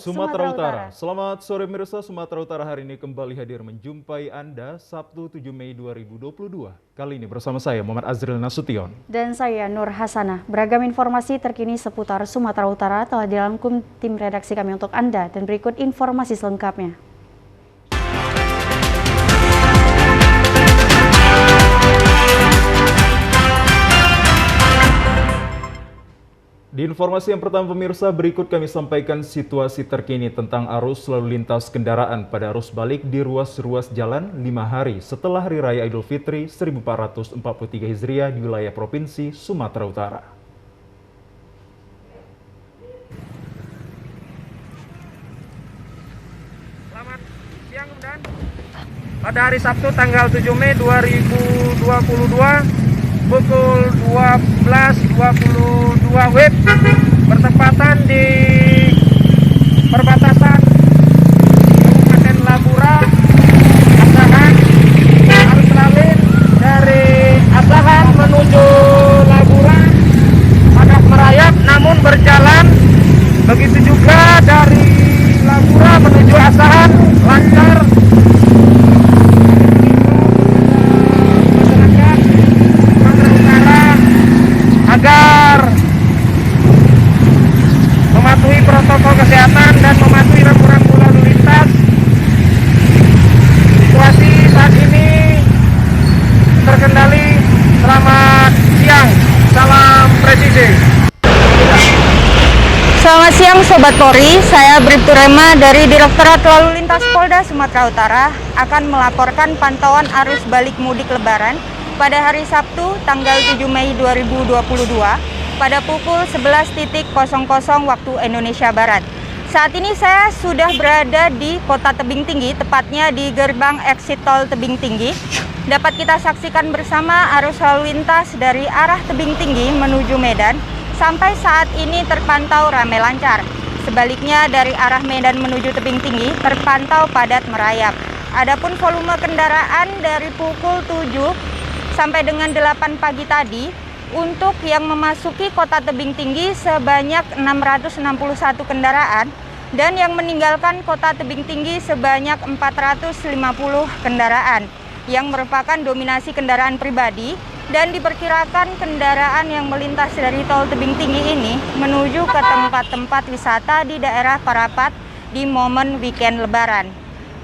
Sumatera Utara. Selamat sore pemirsa, Sumatera Utara hari ini kembali hadir menjumpai Anda Sabtu 7 Mei 2022. Kali ini bersama saya Muhammad Azril Nasution. Dan saya Nur Hasanah. Beragam informasi terkini seputar Sumatera Utara telah dirangkum tim redaksi kami untuk Anda. Dan berikut informasi selengkapnya. Di informasi yang pertama pemirsa, berikut kami sampaikan situasi terkini tentang arus lalu lintas kendaraan pada arus balik di ruas-ruas jalan 5 hari setelah Hari Raya Idul Fitri 1443 Hijriah di wilayah Provinsi Sumatera Utara. Selamat siang dan pada hari Sabtu tanggal 7 Mei 2022 pukul 12.22 WIB bertepatan di perbatasan Kabupaten Labura, Asahan. Arus lalin dari Asahan menuju Labura agak merayap namun berjalan, begitu juga dari Labura menuju Asahan lancar. Agar mematuhi protokol kesehatan dan mematuhi rambu-rambu lalu lintas. Situasi saat ini terkendali. Selamat siang, salam presisi. Selamat siang Sobat Polri, saya Bribtu Rema dari Direktorat Lalu Lintas Polda Sumatera Utara akan melaporkan pantauan arus balik mudik Lebaran pada hari Sabtu tanggal 7 Mei 2022 pada pukul 11.00 waktu Indonesia Barat. Saat ini saya sudah berada di Kota Tebing Tinggi, tepatnya di gerbang exit tol Tebing Tinggi. Dapat kita saksikan bersama arus lalu lintas dari arah Tebing Tinggi menuju Medan sampai saat ini terpantau ramai lancar. Sebaliknya dari arah Medan menuju Tebing Tinggi terpantau padat merayap. Adapun volume kendaraan dari pukul 7 sampai dengan 8 pagi tadi, untuk yang memasuki Kota Tebing Tinggi sebanyak 661 kendaraan dan yang meninggalkan Kota Tebing Tinggi sebanyak 450 kendaraan yang merupakan dominasi kendaraan pribadi, dan diperkirakan kendaraan yang melintas dari tol Tebing Tinggi ini menuju ke tempat-tempat wisata di daerah Parapat di momen weekend Lebaran.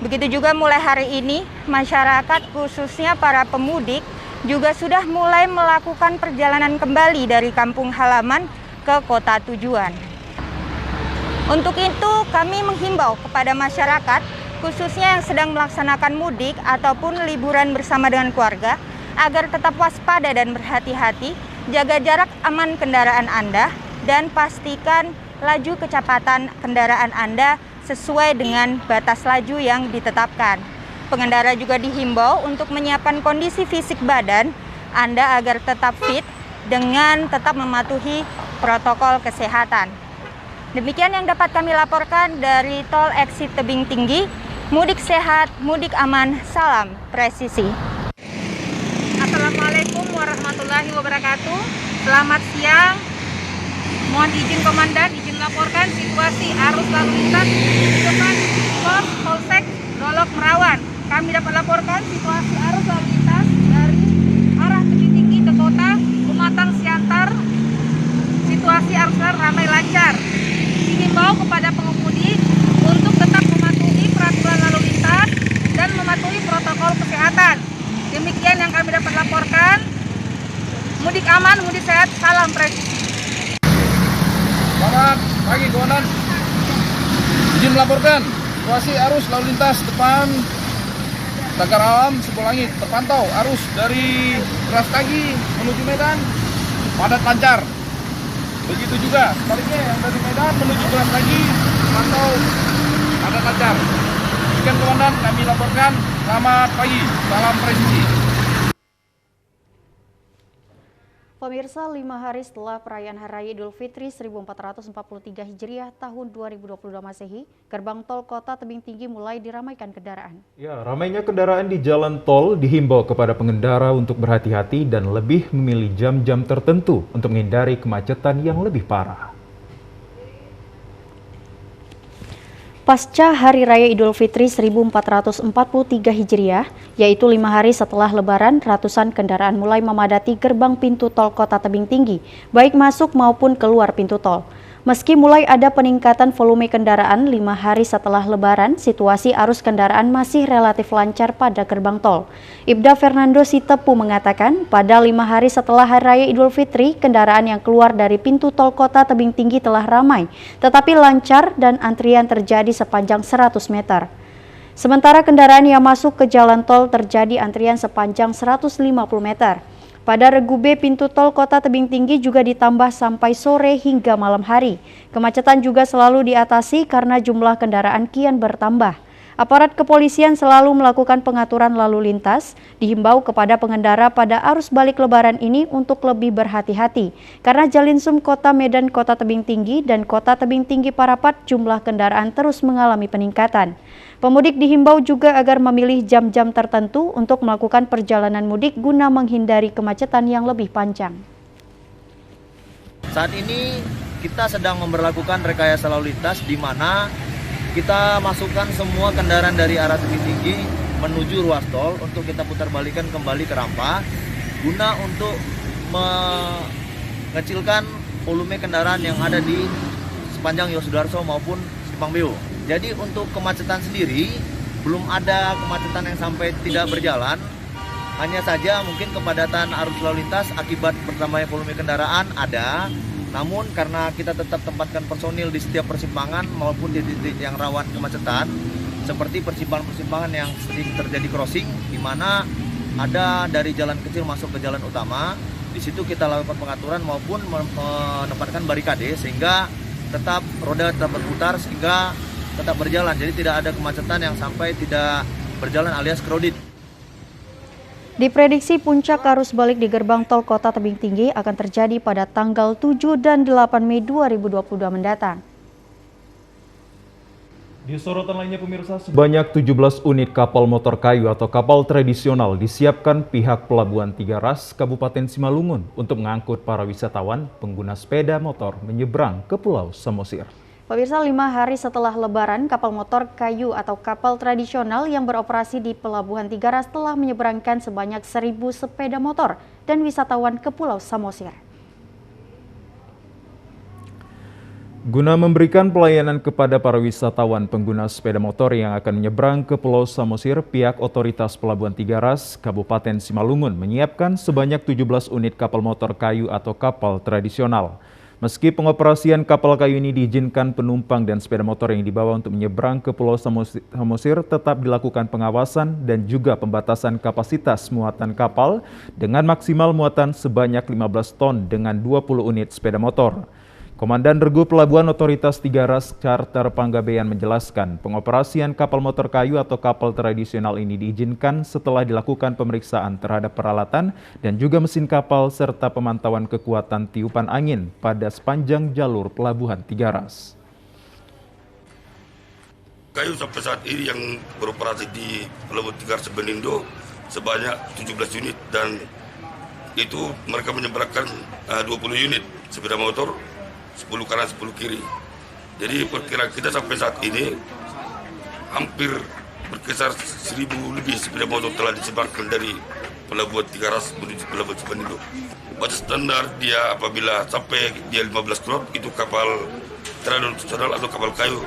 Begitu juga mulai hari ini, masyarakat khususnya para pemudik juga sudah mulai melakukan perjalanan kembali dari kampung halaman ke kota tujuan. Untuk itu, kami menghimbau kepada masyarakat, khususnya yang sedang melaksanakan mudik ataupun liburan bersama dengan keluarga, agar tetap waspada dan berhati-hati, jaga jarak aman kendaraan Anda, dan pastikan laju kecepatan kendaraan Anda sesuai dengan batas laju yang ditetapkan. Pengendara juga dihimbau untuk menyiapkan kondisi fisik badan Anda agar tetap fit dengan tetap mematuhi protokol kesehatan. Demikian yang dapat kami laporkan dari tol exit Tebing Tinggi. Mudik sehat, mudik aman, salam presisi. Assalamualaikum warahmatullahi wabarakatuh. Selamat siang. Mohon izin Komandan, izin laporkan situasi arus lalu lintas di depan pos Polsek Dolok Merawan. Kami dapat laporkan situasi arus lalu lintas dari arah Tebing Tinggi ke kota Pematang Siantar. Situasi arus ramai lancar. Dihimbau kepada pengemudi untuk tetap mematuhi peraturan lalu lintas dan mematuhi protokol kesehatan. Demikian yang kami dapat laporkan. Mudik aman, mudik sehat, salam presisi. Selamat pagi kawanan. Izin melaporkan situasi arus lalu lintas depan Tagar Alam Sipolangit terpantau arus dari Keras Kagi menuju Medan padat lancar. Begitu juga sebaliknya yang dari Medan menuju Keras Kagi terpantau padat lancar. Demikian komandan kami laporkan. Selamat pagi, salam presisi. Pemirsa, 5 hari setelah perayaan Hari Raya Idul Fitri 1443 Hijriah tahun 2022 Masehi, gerbang tol Kota Tebing Tinggi mulai diramaikan kendaraan. Ya, ramainya kendaraan di jalan tol dihimbau kepada pengendara untuk berhati-hati dan lebih memilih jam-jam tertentu untuk menghindari kemacetan yang lebih parah. Pasca Hari Raya Idul Fitri 1443 Hijriah, yaitu 5 hari setelah Lebaran, ratusan kendaraan mulai memadati gerbang pintu tol Kota Tebing Tinggi, baik masuk maupun keluar pintu tol. Meski mulai ada peningkatan volume kendaraan 5 hari setelah Lebaran, situasi arus kendaraan masih relatif lancar pada gerbang tol. Ibda Fernando Sitepu mengatakan, pada 5 hari setelah Hari Raya Idul Fitri, kendaraan yang keluar dari pintu tol Kota Tebing Tinggi telah ramai, tetapi lancar dan antrian terjadi sepanjang 100 meter. Sementara kendaraan yang masuk ke jalan tol terjadi antrian sepanjang 150 meter. Pada regu B pintu tol Kota Tebing Tinggi juga ditambah sampai sore hingga malam hari. Kemacetan juga selalu diatasi karena jumlah kendaraan kian bertambah. Aparat kepolisian selalu melakukan pengaturan lalu lintas, dihimbau kepada pengendara pada arus balik Lebaran ini untuk lebih berhati-hati, karena Jalinsum Kota Medan Kota Tebing Tinggi dan Kota Tebing Tinggi Parapat jumlah kendaraan terus mengalami peningkatan. Pemudik dihimbau juga agar memilih jam-jam tertentu untuk melakukan perjalanan mudik guna menghindari kemacetan yang lebih panjang. Saat ini kita sedang memberlakukan rekayasa lalu lintas di mana kita masukkan semua kendaraan dari arah Tebing Tinggi menuju ruas tol untuk kita putar balikan kembali ke rampa guna untuk mengecilkan volume kendaraan yang ada di sepanjang Yosudarso maupun Simpang Beo. Jadi untuk kemacetan sendiri belum ada kemacetan yang sampai tidak berjalan. Hanya saja mungkin kepadatan arus lalu lintas akibat bertambahnya volume kendaraan ada. Namun karena kita tetap tempatkan personil di setiap persimpangan maupun di titik yang rawan kemacetan, seperti persimpangan-persimpangan yang sering terjadi crossing, di mana ada dari jalan kecil masuk ke jalan utama. Di situ kita lakukan pengaturan maupun menempatkan barikade sehingga tetap roda tetap berputar sehingga tetap berjalan. Jadi tidak ada kemacetan yang sampai tidak berjalan alias crowded. Diprediksi puncak arus balik di gerbang tol Kota Tebing Tinggi akan terjadi pada tanggal 7 dan 8 Mei 2022 mendatang. Di sorotan lainnya pemirsa, sebanyak 17 unit kapal motor kayu atau kapal tradisional disiapkan pihak Pelabuhan Tiga Ras, Kabupaten Simalungun untuk mengangkut para wisatawan pengguna sepeda motor menyeberang ke Pulau Samosir. Pemirsa, 5 hari setelah Lebaran, kapal motor kayu atau kapal tradisional yang beroperasi di Pelabuhan Tiga Ras telah menyeberangkan sebanyak 1.000 sepeda motor dan wisatawan ke Pulau Samosir. Guna memberikan pelayanan kepada para wisatawan pengguna sepeda motor yang akan menyeberang ke Pulau Samosir, pihak Otoritas Pelabuhan Tiga Ras, Kabupaten Simalungun menyiapkan sebanyak 17 unit kapal motor kayu atau kapal tradisional. Meski pengoperasian kapal kayu ini diizinkan penumpang dan sepeda motor yang dibawa untuk menyeberang ke Pulau Samosir tetap dilakukan pengawasan dan juga pembatasan kapasitas muatan kapal dengan maksimal muatan sebanyak 15 ton dengan 20 unit sepeda motor. Komandan Regu Pelabuhan Otoritas Tiga Ras Charter Panggabean menjelaskan pengoperasian kapal motor kayu atau kapal tradisional ini diizinkan setelah dilakukan pemeriksaan terhadap peralatan dan juga mesin kapal serta pemantauan kekuatan tiupan angin pada sepanjang jalur Pelabuhan Tiga Ras. Kayu sampai saat ini yang beroperasi di Pelabuhan Tiga Ras Benindo sebanyak 17 unit dan itu mereka menyeberangkan 20 unit sepeda motor 10 kanan 10 kiri. Jadi perkiraan kita sampai saat ini hampir berkisar 1.000 lebih sepeda motor telah disebarkan dari Pelabuhan Tiga Ras menuju Pelabuhan Benindo. Batas standar dia apabila sampai dia 15 knot itu kapal tradisional atau kapal kayu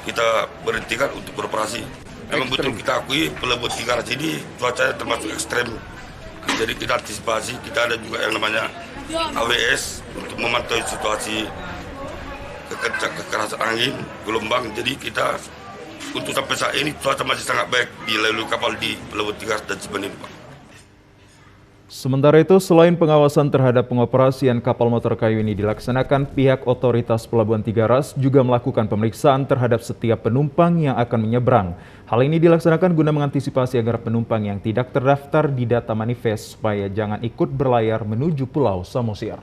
kita berhentikan untuk beroperasi. Memang betul kita akui Pelabuhan Tiga Ras ini cuacanya termasuk ekstrem. Jadi kita antisipasi, kita ada juga yang namanya AWS untuk memantau situasi kekerasan angin, gelombang. Jadi kita untuk sampai saat ini cuaca masih sangat baik di lalu kapal di Pelabuhan Tiga Ras dan Benindo. Sementara itu, selain pengawasan terhadap pengoperasian kapal motor kayu ini dilaksanakan, pihak Otoritas Pelabuhan Tiga Ras juga melakukan pemeriksaan terhadap setiap penumpang yang akan menyeberang. Hal ini dilaksanakan guna mengantisipasi agar penumpang yang tidak terdaftar di data manifest supaya jangan ikut berlayar menuju Pulau Samosir.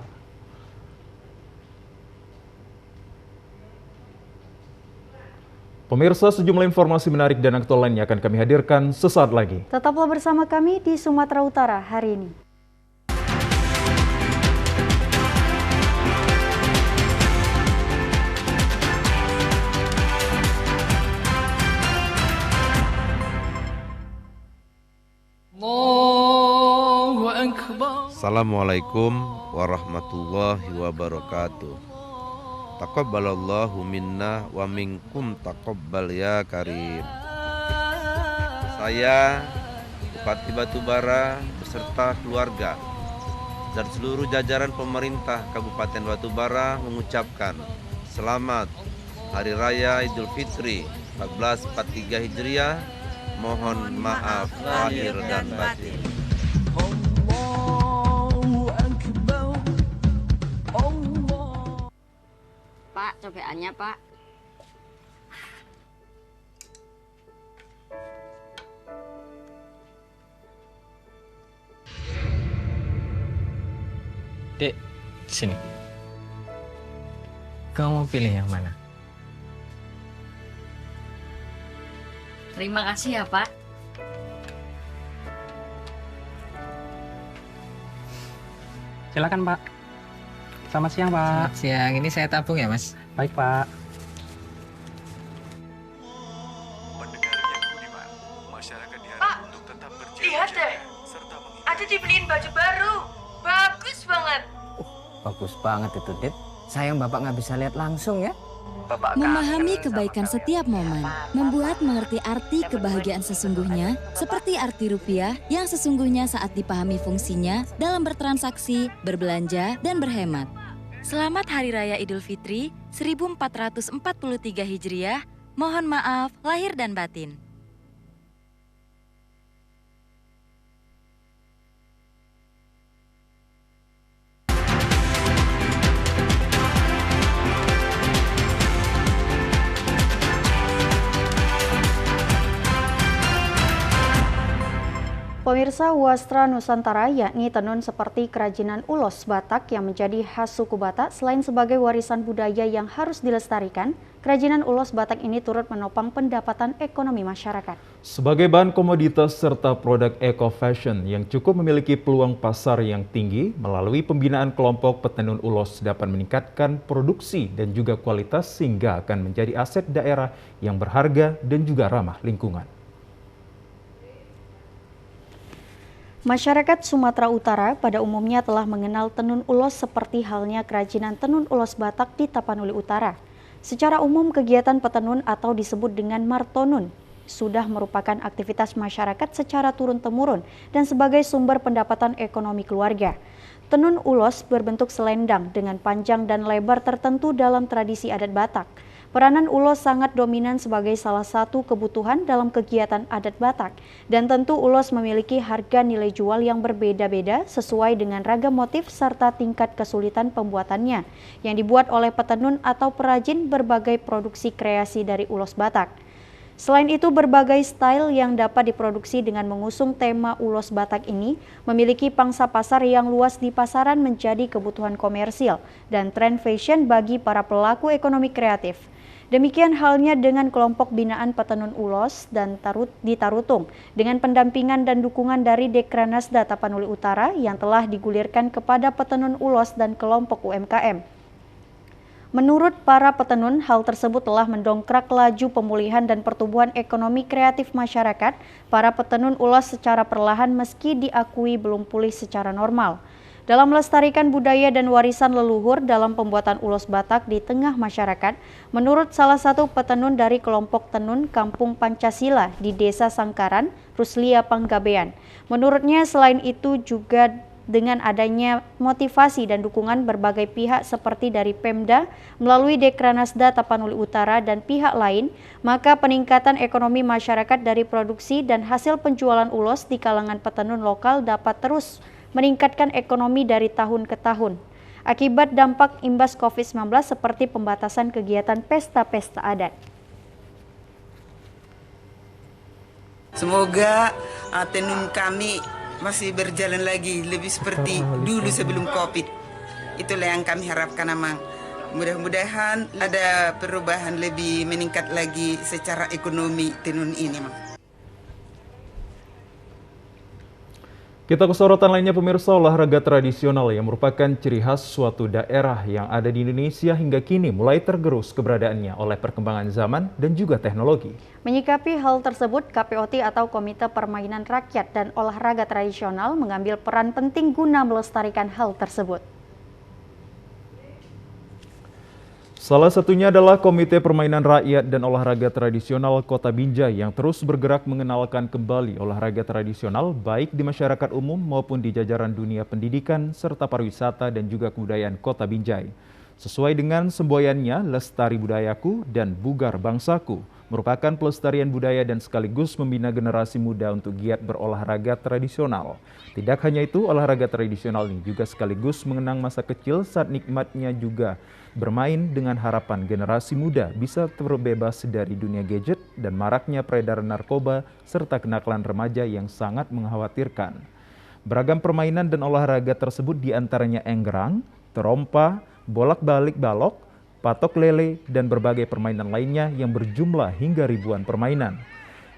Pemirsa, sejumlah informasi menarik dan aktual lainnya akan kami hadirkan sesaat lagi. Tetaplah bersama kami di Sumatera Utara hari ini. Assalamualaikum warahmatullahi wabarakatuh. Taqabbalallahu minna wa minkum taqabbal ya karim. Saya Bupati Batubara beserta keluarga dan seluruh jajaran pemerintah Kabupaten Batubara mengucapkan selamat Hari Raya Idul Fitri 1443 Hijriah. Mohon maaf lahir dan batin. Pak, cobaannya Pak. Dek, sini. Kamu mau pilih yang mana? Terima kasih ya Pak. Silakan Pak. Selamat siang Pak. Selamat siang. Ini saya tabung ya Mas. Baik Pak. Pak, lihat deh. Ada dibeliin baju baru. Bagus banget. Bagus banget itu, Dit. Sayang Bapak nggak bisa lihat langsung ya. Memahami kebaikan setiap momen, membuat mengerti arti kebahagiaan sesungguhnya, seperti arti rupiah yang sesungguhnya saat dipahami fungsinya dalam bertransaksi, berbelanja, dan berhemat. Selamat Hari Raya Idul Fitri 1443 Hijriah. Mohon maaf lahir dan batin. Pemirsa, wastra Nusantara yakni tenun seperti kerajinan ulos Batak yang menjadi khas suku Batak selain sebagai warisan budaya yang harus dilestarikan, kerajinan ulos Batak ini turut menopang pendapatan ekonomi masyarakat. Sebagai bahan komoditas serta produk eco-fashion yang cukup memiliki peluang pasar yang tinggi, melalui pembinaan kelompok petenun ulos dapat meningkatkan produksi dan juga kualitas sehingga akan menjadi aset daerah yang berharga dan juga ramah lingkungan. Masyarakat Sumatera Utara pada umumnya telah mengenal tenun ulos seperti halnya kerajinan tenun ulos Batak di Tapanuli Utara. Secara umum kegiatan petenun atau disebut dengan martonun sudah merupakan aktivitas masyarakat secara turun-temurun dan sebagai sumber pendapatan ekonomi keluarga. Tenun ulos berbentuk selendang dengan panjang dan lebar tertentu dalam tradisi adat Batak. Peranan ulos sangat dominan sebagai salah satu kebutuhan dalam kegiatan adat Batak, dan tentu ulos memiliki harga nilai jual yang berbeda-beda sesuai dengan ragam motif serta tingkat kesulitan pembuatannya, yang dibuat oleh petenun atau perajin berbagai produksi kreasi dari ulos Batak. Selain itu, berbagai style yang dapat diproduksi dengan mengusung tema ulos Batak ini memiliki pangsa pasar yang luas di pasaran menjadi kebutuhan komersil dan tren fashion bagi para pelaku ekonomi kreatif. Demikian halnya dengan kelompok binaan petenun ulos dan di Tarutung dengan pendampingan dan dukungan dari Dekranasda Tapanuli Utara yang telah digulirkan kepada petenun ulos dan kelompok UMKM. Menurut para petenun, hal tersebut telah mendongkrak laju pemulihan dan pertumbuhan ekonomi kreatif masyarakat para petenun ulos secara perlahan meski diakui belum pulih secara normal. Dalam melestarikan budaya dan warisan leluhur dalam pembuatan ulos Batak di tengah masyarakat, menurut salah satu petenun dari kelompok tenun Kampung Pancasila di Desa Sangkaran, Ruslia Panggabean. Menurutnya selain itu juga dengan adanya motivasi dan dukungan berbagai pihak seperti dari Pemda, melalui Dekranasda Tapanuli Utara dan pihak lain, maka peningkatan ekonomi masyarakat dari produksi dan hasil penjualan ulos di kalangan petenun lokal dapat terus meningkatkan ekonomi dari tahun ke tahun. Akibat dampak imbas COVID-19 seperti pembatasan kegiatan pesta-pesta adat. Semoga tenun kami masih berjalan lagi lebih seperti dulu sebelum COVID. Itulah yang kami harapkan, Amang. Mudah-mudahan ada perubahan lebih meningkat lagi secara ekonomi tenun ini, Mang. Kita ke sorotan lainnya pemirsa, olahraga tradisional yang merupakan ciri khas suatu daerah yang ada di Indonesia hingga kini mulai tergerus keberadaannya oleh perkembangan zaman dan juga teknologi. Menyikapi hal tersebut, KPOT atau Komite Permainan Rakyat dan Olahraga Tradisional mengambil peran penting guna melestarikan hal tersebut. Salah satunya adalah Komite Permainan Rakyat dan Olahraga Tradisional Kota Binjai yang terus bergerak mengenalkan kembali olahraga tradisional baik di masyarakat umum maupun di jajaran dunia pendidikan serta pariwisata dan juga kebudayaan Kota Binjai. Sesuai dengan semboyannya, Lestari Budayaku dan Bugar Bangsaku merupakan pelestarian budaya dan sekaligus membina generasi muda untuk giat berolahraga tradisional. Tidak hanya itu, olahraga tradisional ini juga sekaligus mengenang masa kecil saat nikmatnya juga bermain dengan harapan generasi muda bisa terbebas dari dunia gadget dan maraknya peredaran narkoba serta kenakalan remaja yang sangat mengkhawatirkan. Beragam permainan dan olahraga tersebut diantaranya enggrang, terompa, bolak-balik balok, patok lele, dan berbagai permainan lainnya yang berjumlah hingga ribuan permainan.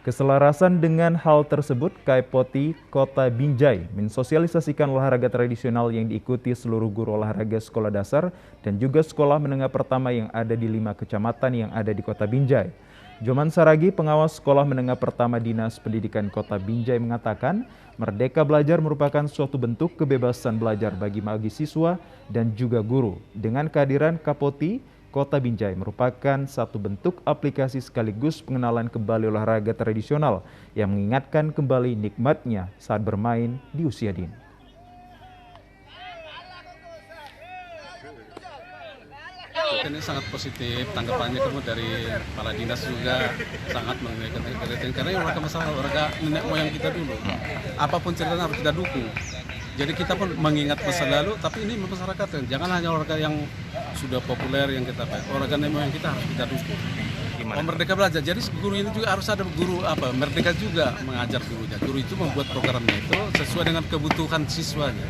Keselarasan dengan hal tersebut, KPOT Kota Binjai mensosialisasikan olahraga tradisional yang diikuti seluruh guru olahraga sekolah dasar dan juga sekolah menengah pertama yang ada di 5 kecamatan yang ada di Kota Binjai. Joman Saragi, pengawas sekolah menengah pertama Dinas Pendidikan Kota Binjai mengatakan, Merdeka Belajar merupakan suatu bentuk kebebasan belajar bagi siswa dan juga guru. Dengan kehadiran KPOT Kota Binjai merupakan satu bentuk aplikasi sekaligus pengenalan kembali olahraga tradisional yang mengingatkan kembali nikmatnya saat bermain di usia dini. Ini sangat positif, tanggapannya kamu dari kepala dinas juga sangat mengenai karena olahraga masalah olahraga nenek moyang kita dulu. Apapun ceritanya harus kita dukung. Jadi kita pun mengingat masa lalu, tapi ini masyarakat jangan hanya olahraga yang sudah populer yang kita pakai. Olahraga nenek moyang kita harus kita dukung. Merdeka Belajar. Jadi guru ini juga harus ada guru Merdeka juga mengajar gurunya. Guru itu membuat programnya itu sesuai dengan kebutuhan siswanya.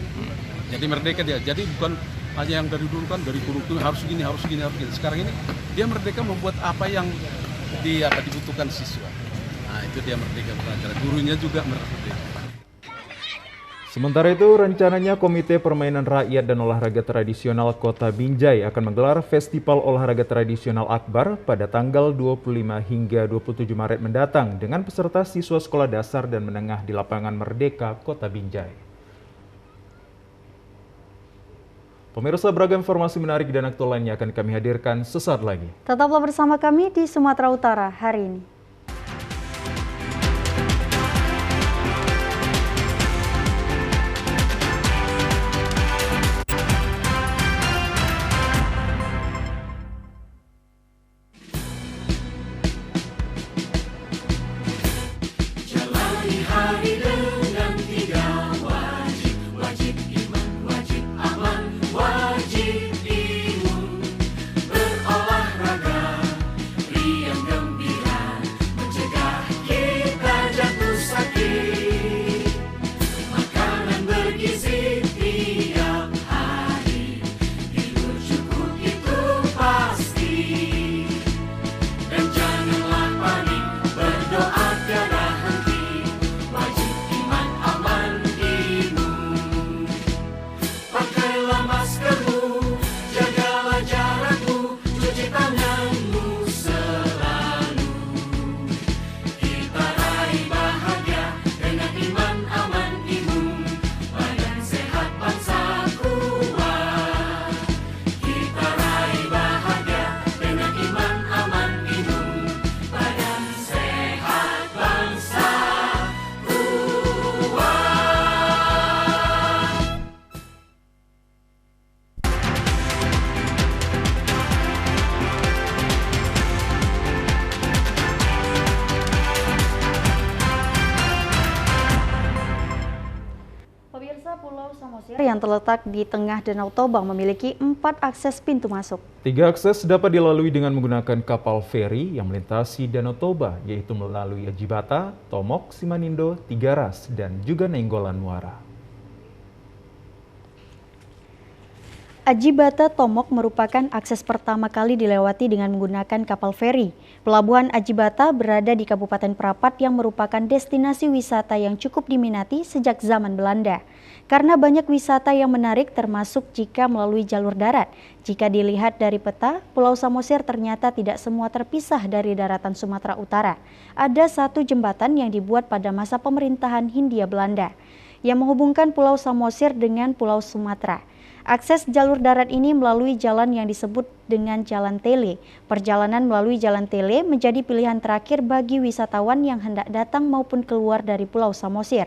Jadi merdeka dia. Jadi bukan hanya yang dari dulu kan dari kurikulum harus gini. Sekarang ini dia merdeka membuat apa yang dibutuhkan siswa. Nah, itu dia Merdeka Belajar. Gurunya juga merdeka. Sementara itu, rencananya Komite Permainan Rakyat dan Olahraga Tradisional Kota Binjai akan menggelar Festival Olahraga Tradisional Akbar pada tanggal 25 hingga 27 Maret mendatang dengan peserta siswa sekolah dasar dan menengah di lapangan Merdeka Kota Binjai. Pemirsa, beragam informasi menarik dan aktual lainnya akan kami hadirkan sesaat lagi. Tetaplah bersama kami di Sumatera Utara hari ini. Yang terletak di tengah Danau Toba memiliki 4 akses pintu masuk. 3 akses dapat dilalui dengan menggunakan kapal feri yang melintasi Danau Toba, yaitu melalui Ajibata, Tomok, Simanindo, Tigaras, dan juga Nainggolan Muara. Ajibata Tomok merupakan akses pertama kali dilewati dengan menggunakan kapal feri. Pelabuhan Ajibata berada di Kabupaten Prapat yang merupakan destinasi wisata yang cukup diminati sejak zaman Belanda. Karena banyak wisata yang menarik termasuk jika melalui jalur darat. Jika dilihat dari peta, Pulau Samosir ternyata tidak semua terpisah dari daratan Sumatera Utara. Ada satu jembatan yang dibuat pada masa pemerintahan Hindia Belanda yang menghubungkan Pulau Samosir dengan Pulau Sumatera. Akses jalur darat ini melalui jalan yang disebut dengan Jalan Tele. Perjalanan melalui Jalan Tele menjadi pilihan terakhir bagi wisatawan yang hendak datang maupun keluar dari Pulau Samosir.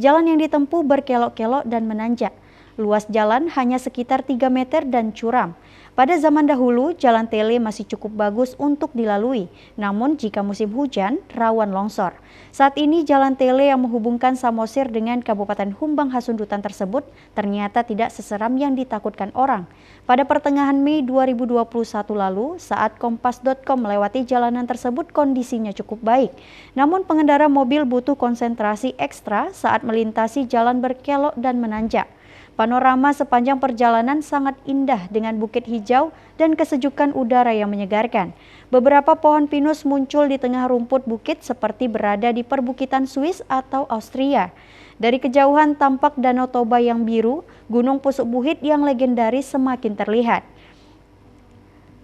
Jalan yang ditempuh berkelok-kelok dan menanjak. Luas jalan hanya sekitar 3 meter dan curam. Pada zaman dahulu, Jalan Tele masih cukup bagus untuk dilalui. Namun jika musim hujan, rawan longsor. Saat ini Jalan Tele yang menghubungkan Samosir dengan Kabupaten Humbang Hasundutan tersebut ternyata tidak seseram yang ditakutkan orang. Pada pertengahan Mei 2021 lalu, saat Kompas.com melewati jalanan tersebut kondisinya cukup baik. Namun pengendara mobil butuh konsentrasi ekstra saat melintasi jalan berkelok dan menanjak. Panorama sepanjang perjalanan sangat indah dengan bukit hijau dan kesejukan udara yang menyegarkan. Beberapa pohon pinus muncul di tengah rumput bukit seperti berada di perbukitan Swiss atau Austria. Dari kejauhan tampak Danau Toba yang biru, Gunung Pusuk Buhit yang legendaris semakin terlihat.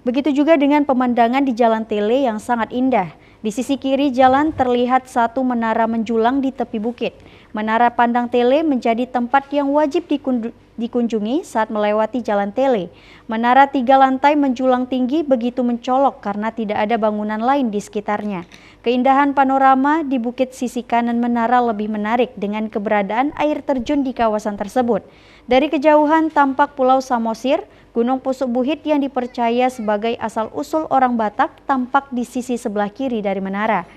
Begitu juga dengan pemandangan di Jalan Tele yang sangat indah. Di sisi kiri jalan terlihat satu menara menjulang di tepi bukit. Menara Pandang Tele menjadi tempat yang wajib dikunjungi saat melewati Jalan Tele. Menara 3 lantai menjulang tinggi begitu mencolok karena tidak ada bangunan lain di sekitarnya. Keindahan panorama di bukit sisi kanan menara lebih menarik dengan keberadaan air terjun di kawasan tersebut. Dari kejauhan tampak Pulau Samosir, Gunung Pusuk Buhit yang dipercaya sebagai asal-usul orang Batak tampak di sisi sebelah kiri dari menara.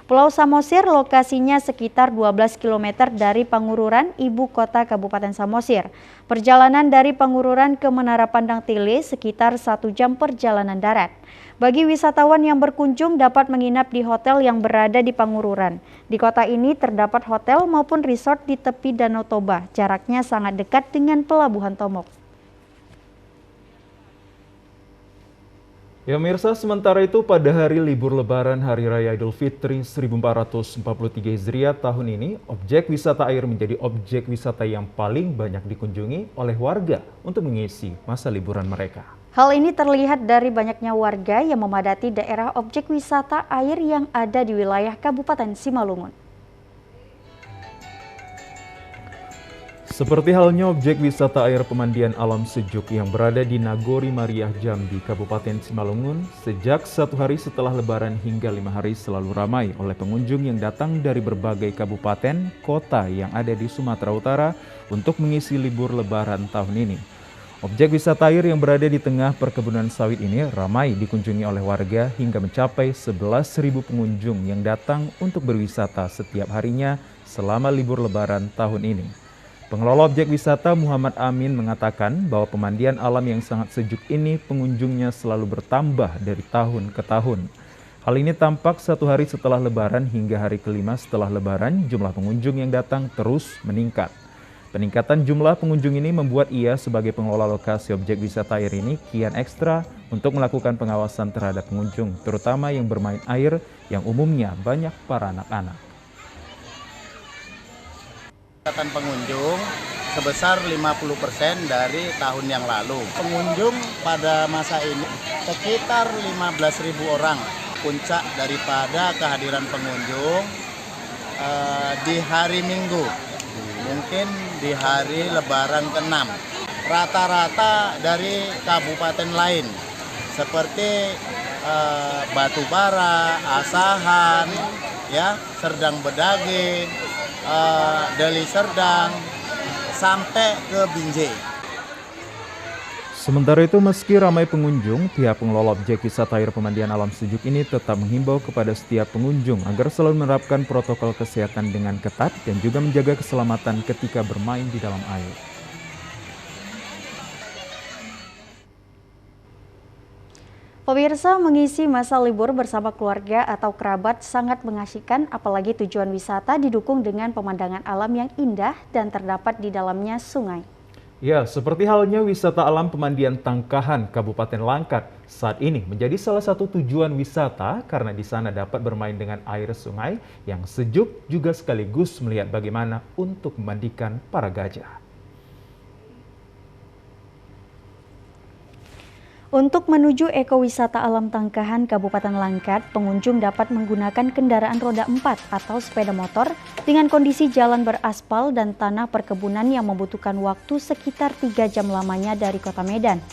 Pulau Samosir lokasinya sekitar 12 km dari Pangururan, ibu kota Kabupaten Samosir. Perjalanan dari Pangururan ke Menara Pandang Tele sekitar 1 jam perjalanan darat. Bagi wisatawan yang berkunjung dapat menginap di hotel yang berada di Pangururan. Di kota ini terdapat hotel maupun resort di tepi Danau Toba. Jaraknya sangat dekat dengan Pelabuhan Tomok. Ya pemirsa, sementara itu pada hari libur Lebaran Hari Raya Idul Fitri 1443 Hijriah tahun ini, objek wisata air menjadi objek wisata yang paling banyak dikunjungi oleh warga untuk mengisi masa liburan mereka. Hal ini terlihat dari banyaknya warga yang memadati daerah objek wisata air yang ada di wilayah Kabupaten Simalungun. Seperti halnya objek wisata air pemandian alam sejuk yang berada di Nagori Mariah Jambi, Kabupaten Simalungun, sejak 1 hari setelah Lebaran hingga 5 hari selalu ramai oleh pengunjung yang datang dari berbagai kabupaten, kota yang ada di Sumatera Utara untuk mengisi libur Lebaran tahun ini. Objek wisata air yang berada di tengah perkebunan sawit ini ramai dikunjungi oleh warga hingga mencapai 11.000 pengunjung yang datang untuk berwisata setiap harinya selama libur Lebaran tahun ini. Pengelola objek wisata Muhammad Amin mengatakan bahwa pemandian alam yang sangat sejuk ini pengunjungnya selalu bertambah dari tahun ke tahun. Hal ini tampak 1 hari setelah Lebaran hingga hari kelima setelah Lebaran, jumlah pengunjung yang datang terus meningkat. Peningkatan jumlah pengunjung ini membuat ia sebagai pengelola lokasi objek wisata air ini kian ekstra untuk melakukan pengawasan terhadap pengunjung, terutama yang bermain air yang umumnya banyak para anak-anak. Pengunjung sebesar 50% dari tahun yang lalu. Pengunjung pada masa ini sekitar 15.000 orang. Puncak daripada kehadiran pengunjung di hari Minggu, mungkin di hari Lebaran ke-6. Rata-rata dari kabupaten lain seperti Batubara, Asahan, ya, Serdang Bedage, Deli Serdang, sampai ke Binjai. Sementara itu, meski ramai pengunjung, pihak pengelola objek wisata air pemandian alam sejuk ini tetap menghimbau kepada setiap pengunjung agar selalu menerapkan protokol kesehatan dengan ketat dan juga menjaga keselamatan ketika bermain di dalam air. Pemirsa, mengisi masa libur bersama keluarga atau kerabat sangat mengasyikkan, apalagi tujuan wisata didukung dengan pemandangan alam yang indah dan terdapat di dalamnya sungai. Ya, seperti halnya wisata alam pemandian Tangkahan, Kabupaten Langkat, saat ini menjadi salah satu tujuan wisata karena di sana dapat bermain dengan air sungai yang sejuk juga sekaligus melihat bagaimana untuk memandikan para gajah. Untuk menuju ekowisata alam Tangkahan, Kabupaten Langkat, pengunjung dapat menggunakan kendaraan roda 4 atau sepeda motor dengan kondisi jalan beraspal dan tanah perkebunan yang membutuhkan waktu sekitar 3 jam lamanya dari kota Medan.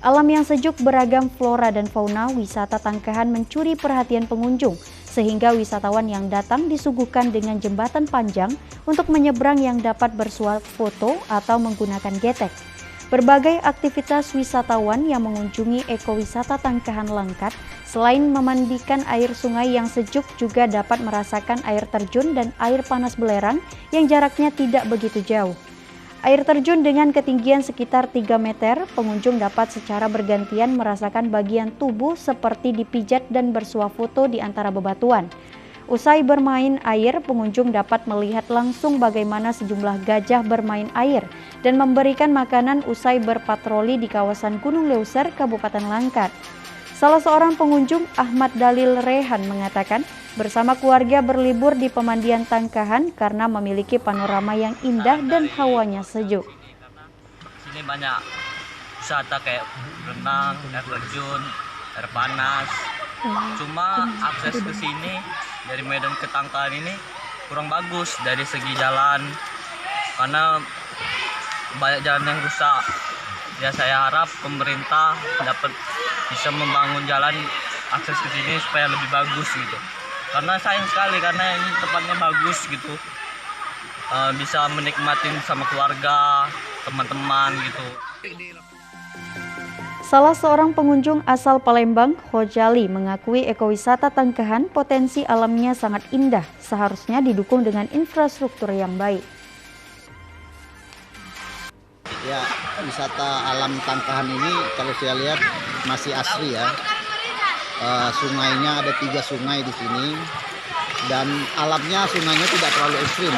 Alam yang sejuk, beragam flora dan fauna wisata Tangkahan mencuri perhatian pengunjung, sehingga wisatawan yang datang disuguhkan dengan jembatan panjang untuk menyeberang yang dapat bersuap foto atau menggunakan getek. Berbagai aktivitas wisatawan yang mengunjungi ekowisata Tangkahan Langkat, selain memandikan air sungai yang sejuk juga dapat merasakan air terjun dan air panas belerang yang jaraknya tidak begitu jauh. Air terjun dengan ketinggian sekitar 3 meter, pengunjung dapat secara bergantian merasakan bagian tubuh seperti dipijat dan bersuah foto di antara bebatuan. Usai bermain air, pengunjung dapat melihat langsung bagaimana sejumlah gajah bermain air dan memberikan makanan usai berpatroli di kawasan Gunung Leuser, Kabupaten Langkat. Salah seorang pengunjung, Ahmad Dalil Rehan, mengatakan bersama keluarga berlibur di pemandian Tangkahan karena memiliki panorama yang indah dan hawanya sejuk. Sini banyak wisata kayak renang, air terjun, air panas. Cuma akses ke sini dari Medan ke Tangkahan ini kurang bagus dari segi jalan karena banyak jalan yang rusak. Ya saya harap pemerintah dapat bisa membangun jalan akses ke sini supaya lebih bagus gitu. Karena sayang sekali karena ini tempatnya bagus gitu. Bisa menikmatin sama keluarga, teman-teman gitu. Salah seorang pengunjung asal Palembang, Hojali, mengakui ekowisata Tangkahan potensi alamnya sangat indah, seharusnya didukung dengan infrastruktur yang baik. Ya, wisata alam Tangkahan ini kalau saya lihat masih asri ya. Sungainya ada 3 sungai di sini dan alamnya sungainya tidak terlalu ekstrim,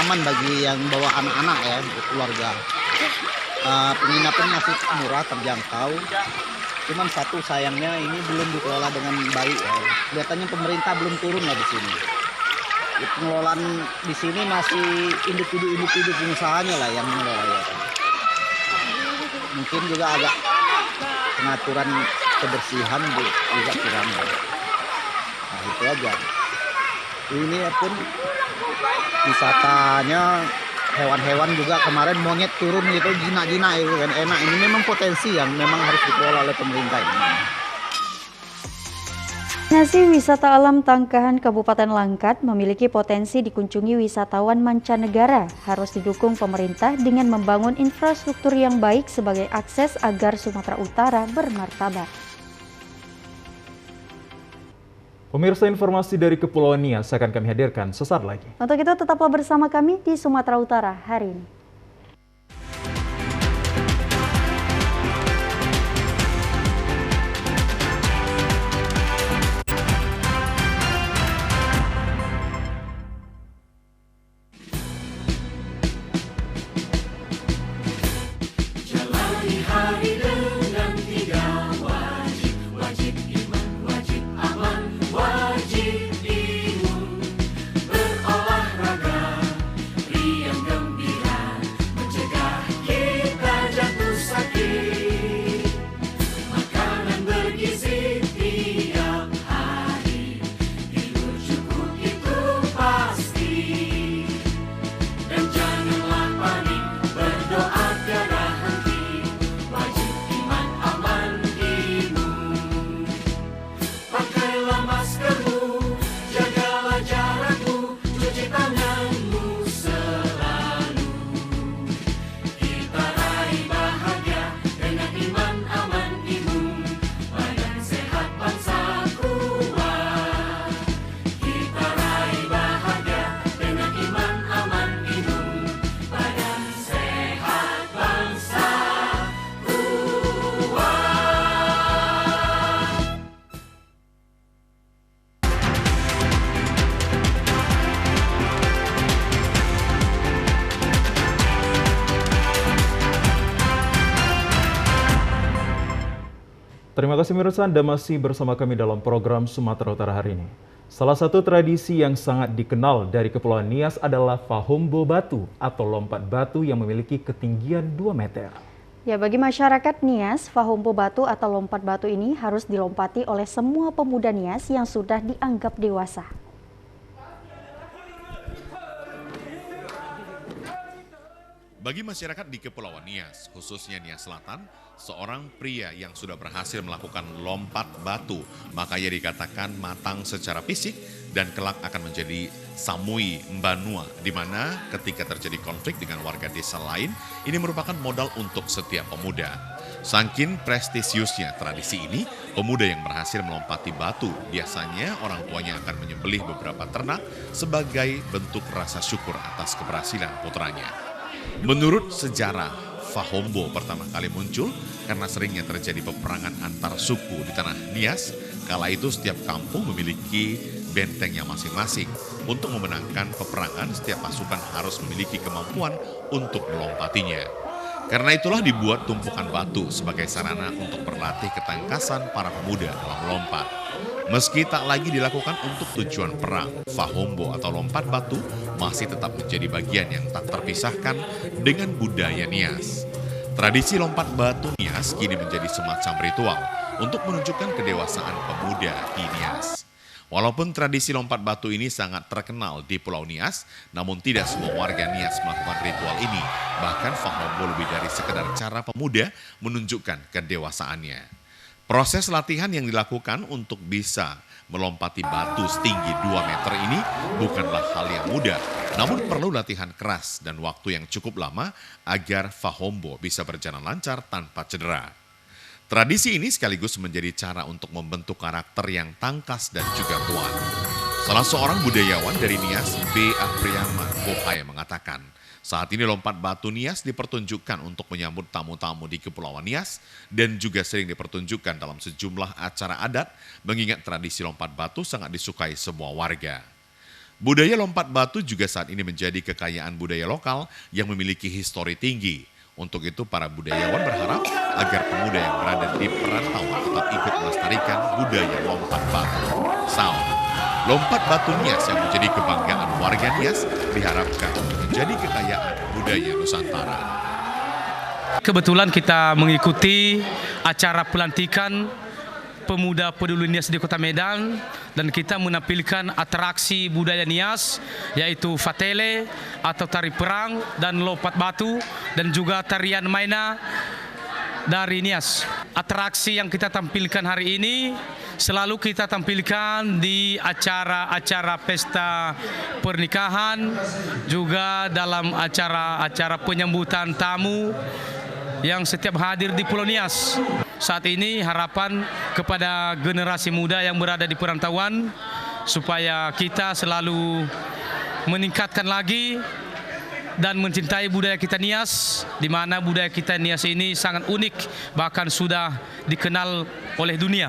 aman bagi yang bawa anak-anak ya, keluarga. Penginapan masih murah, terjangkau. Cuman satu sayangnya ini belum dikelola dengan baik ya. Kelihatannya pemerintah belum turun lah di sini. Pengelolaan di sini masih individu pengusahanya lah yang mengelola ya. Mungkin juga agak pengaturan kebersihan juga kurang. Nah itu aja. Ini pun wisatanya hewan-hewan juga kemarin monyet turun gitu, jinak-jinak itu kan enak. Ini memang potensi yang memang harus dikelola oleh pemerintah ini. Destinasi wisata alam Tangkahan Kabupaten Langkat memiliki potensi dikunjungi wisatawan mancanegara. Harus didukung pemerintah dengan membangun infrastruktur yang baik sebagai akses agar Sumatera Utara bermartabat. Pemirsa, informasi dari Kepulauan Nias akan kami hadirkan sesaat lagi. Untuk itu tetaplah bersama kami di Sumatera Utara hari ini. Jalani hari dengan 3 wajib, wajib iman, wajib aman, wajib imun, berolahraga, riang gembira, Terima kasih pemirsa, Anda masih bersama kami dalam program Sumatera Utara hari ini. Salah satu tradisi yang sangat dikenal dari Kepulauan Nias adalah Fahombo Batu atau lompat batu yang memiliki ketinggian 2 meter. Ya, bagi masyarakat Nias, Fahombo Batu atau lompat batu ini harus dilompati oleh semua pemuda Nias yang sudah dianggap dewasa. Bagi masyarakat di Kepulauan Nias, khususnya Nias Selatan, seorang pria yang sudah berhasil melakukan lompat batu, maka ia dikatakan matang secara fisik dan kelak akan menjadi Samui Mbanua, di mana ketika terjadi konflik dengan warga desa lain, ini merupakan modal untuk setiap pemuda. Saking prestisiusnya tradisi ini, pemuda yang berhasil melompati batu, biasanya orang tuanya akan menyembelih beberapa ternak sebagai bentuk rasa syukur atas keberhasilan putranya. Menurut sejarah, Fahombo pertama kali muncul karena seringnya terjadi peperangan antar suku di tanah Nias. Kala itu setiap kampung memiliki bentengnya masing-masing. Untuk memenangkan peperangan, setiap pasukan harus memiliki kemampuan untuk melompatinya. Karena itulah dibuat tumpukan batu sebagai sarana untuk berlatih ketangkasan para pemuda dalam melompat. Meski tak lagi dilakukan untuk tujuan perang, Fahombo atau lompat batu masih tetap menjadi bagian yang tak terpisahkan dengan budaya Nias. Tradisi lompat batu Nias kini menjadi semacam ritual untuk menunjukkan kedewasaan pemuda di Nias. Walaupun tradisi lompat batu ini sangat terkenal di Pulau Nias, namun tidak semua warga Nias melakukan ritual ini. Bahkan Fahombo lebih dari sekedar cara pemuda menunjukkan kedewasaannya. Proses latihan yang dilakukan untuk bisa melompati batu setinggi 2 meter ini bukanlah hal yang mudah, namun perlu latihan keras dan waktu yang cukup lama agar Fahombo bisa berjalan lancar tanpa cedera. Tradisi ini sekaligus menjadi cara untuk membentuk karakter yang tangkas dan juga kuat. Salah seorang budayawan dari Nias, B. Apriyama Kohaya mengatakan, saat ini lompat batu Nias dipertunjukkan untuk menyambut tamu-tamu di Kepulauan Nias dan juga sering dipertunjukkan dalam sejumlah acara adat, mengingat tradisi lompat batu sangat disukai semua warga. Budaya lompat batu juga saat ini menjadi kekayaan budaya lokal yang memiliki histori tinggi. Untuk itu para budayawan berharap agar pemuda yang berada di perantauan tetap ikut melestarikan budaya lompat batu. Lompat batu Nias yang menjadi kebanggaan warga Nias diharapkan menjadi kekayaan budaya Nusantara. Kebetulan kita mengikuti acara pelantikan pemuda peduli Nias di Kota Medan dan kita menampilkan atraksi budaya Nias yaitu fatele atau tari perang dan lompat batu dan juga tarian maina dari Nias. Atraksi yang kita tampilkan hari ini selalu kita tampilkan di acara-acara pesta pernikahan, juga dalam acara-acara penyambutan tamu yang setiap hadir di Pulau Nias. Saat ini harapan kepada generasi muda yang berada di perantauan supaya kita selalu meningkatkan lagi dan mencintai budaya kita Nias, di mana budaya kita Nias ini sangat unik, bahkan sudah dikenal oleh dunia.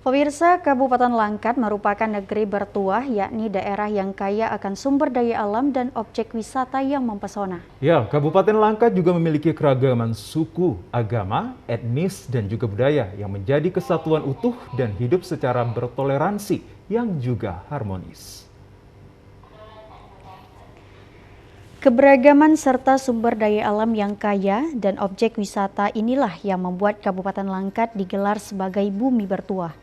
Pemirsa, Kabupaten Langkat merupakan negeri bertuah, yakni daerah yang kaya akan sumber daya alam dan objek wisata yang mempesona. Ya, Kabupaten Langkat juga memiliki keragaman suku, agama, etnis, dan juga budaya yang menjadi kesatuan utuh dan hidup secara bertoleransi yang juga harmonis. Keberagaman serta sumber daya alam yang kaya dan objek wisata inilah yang membuat Kabupaten Langkat digelar sebagai bumi bertuah.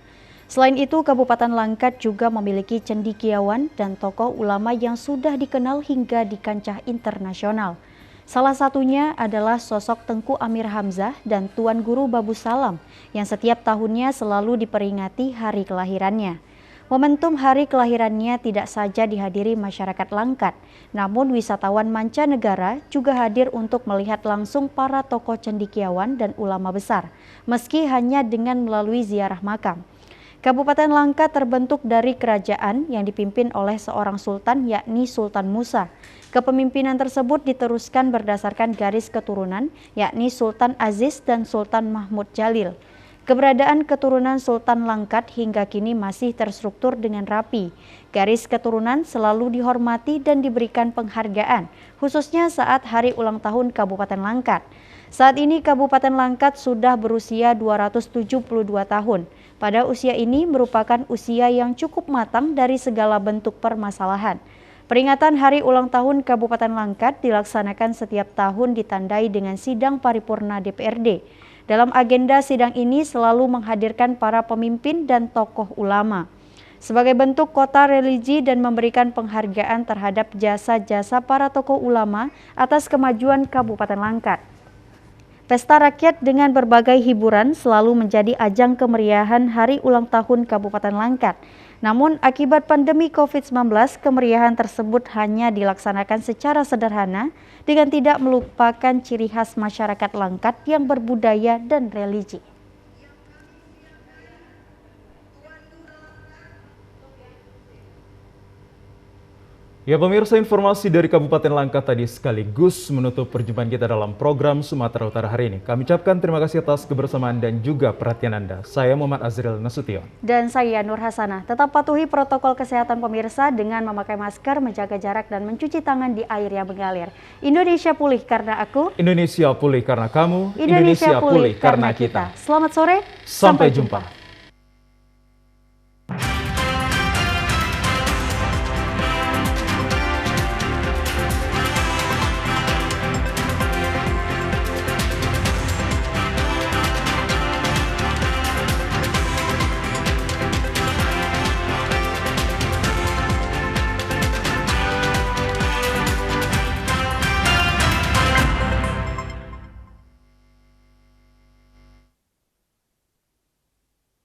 Selain itu, Kabupaten Langkat juga memiliki cendekiawan dan tokoh ulama yang sudah dikenal hingga di kancah internasional. Salah satunya adalah sosok Tengku Amir Hamzah dan Tuan Guru Babu Salam yang setiap tahunnya selalu diperingati hari kelahirannya. Momentum hari kelahirannya tidak saja dihadiri masyarakat Langkat, namun wisatawan mancanegara juga hadir untuk melihat langsung para tokoh cendekiawan dan ulama besar, meski hanya dengan melalui ziarah makam. Kabupaten Langkat terbentuk dari kerajaan yang dipimpin oleh seorang sultan, yakni Sultan Musa. Kepemimpinan tersebut diteruskan berdasarkan garis keturunan, yakni Sultan Aziz dan Sultan Mahmud Jalil. Keberadaan keturunan Sultan Langkat hingga kini masih terstruktur dengan rapi. Garis keturunan selalu dihormati dan diberikan penghargaan, khususnya saat hari ulang tahun Kabupaten Langkat. Saat ini Kabupaten Langkat sudah berusia 272 tahun. Pada usia ini merupakan usia yang cukup matang dari segala bentuk permasalahan. Peringatan hari ulang tahun Kabupaten Langkat dilaksanakan setiap tahun ditandai dengan sidang paripurna DPRD. Dalam agenda sidang ini selalu menghadirkan para pemimpin dan tokoh ulama sebagai bentuk kota religi dan memberikan penghargaan terhadap jasa-jasa para tokoh ulama atas kemajuan Kabupaten Langkat. Pesta rakyat dengan berbagai hiburan selalu menjadi ajang kemeriahan hari ulang tahun Kabupaten Langkat. Namun akibat pandemi COVID-19, kemeriahan tersebut hanya dilaksanakan secara sederhana dengan tidak melupakan ciri khas masyarakat Langkat yang berbudaya dan religi. Ya pemirsa, informasi dari Kabupaten Langkat tadi sekaligus menutup perjumpaan kita dalam program Sumatera Utara hari ini. Kami ucapkan terima kasih atas kebersamaan dan juga perhatian Anda. Saya Muhammad Azril Nasution. Dan saya Nur Hasanah. Tetap patuhi protokol kesehatan pemirsa dengan memakai masker, menjaga jarak, dan mencuci tangan di air yang mengalir. Indonesia pulih karena aku. Indonesia pulih karena kamu. Indonesia pulih karena kita. Selamat sore. Sampai jumpa.